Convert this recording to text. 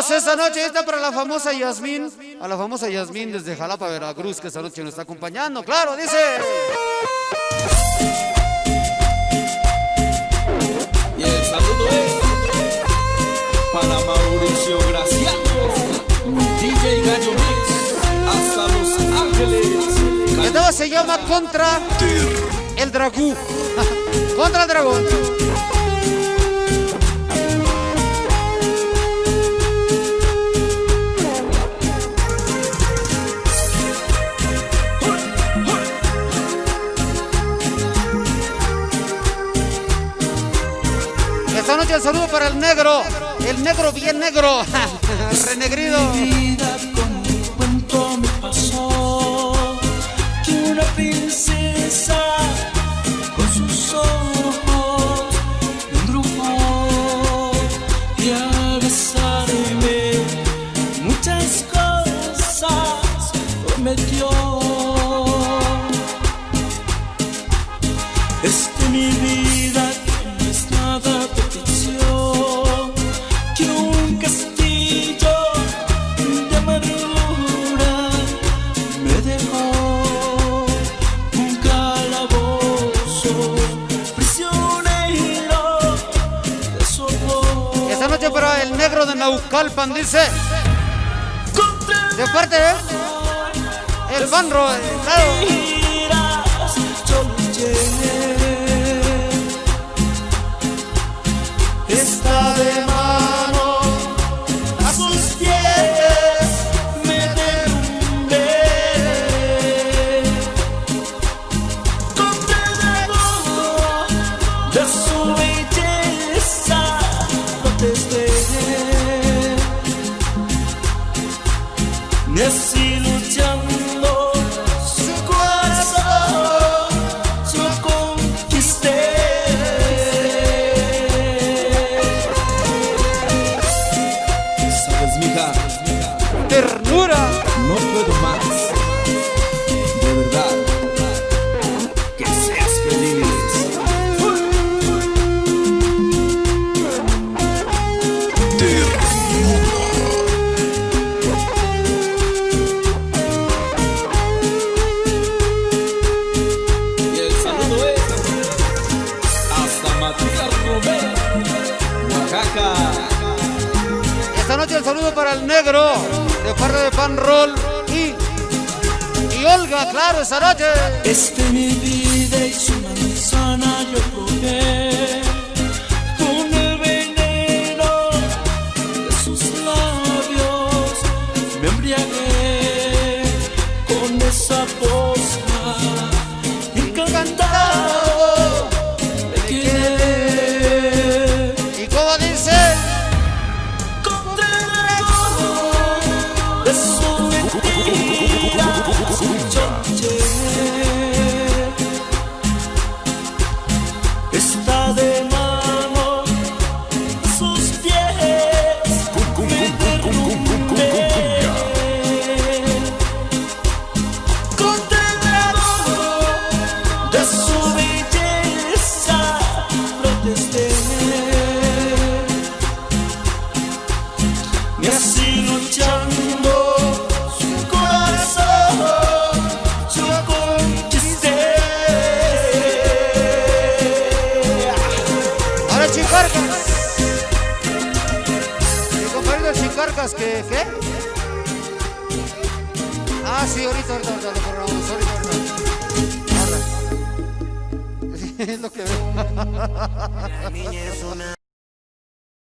Vámonos esta noche, esta para la famosa Yasmín, a la famosa Yasmín desde Jalapa, Veracruz, que esta noche nos está acompañando, claro, dice. Y el saludo es para Mauricio Graciano, DJ Gallo Mix, hasta Los Ángeles. El tema se llama Contra el Dragón. Contra el Dragón. Esta noche el saludo para el negro bien negro, el renegrido. Mi vida con mi cuento me pasó que una princesa con sus ojos me embrujó y al besarme muchas cosas prometió. Es que mi vida no es nada petición que un castillo de amargura me dejó, un calabozo prisionero de su amor. Esta noche para el negro de Naucalpan, dice. De parte de el Banro, claro. Está de mano a sus pies, me derrumbé. Contra el dragón de su belleza protesté. Y así luchando su corazón yo conquisté. Ternura. No puedo más, de verdad, que seas feliz. Y el saludo es hasta Matías Romero, Oaxaca. Esta noche el saludo para el negro de parte de Pan Roll y Olga, claro, esta noche. Mi vida y su manzana yo probé, con el veneno de sus labios me embriagué, con esa posca encantado me quedé. ¿Y cómo dice? Contra el dragón de su mentira yo luché. Está de mano a sus pies, me derrumbé. Contra el dragón de su belleza protesté. Y así luchando su corazón yo conquisté. Ahora Chicarcas. Mi compañero Chicarcas, ¿qué? Ah, sí, ahorita lo programamos, ahorita. Es lo que veo.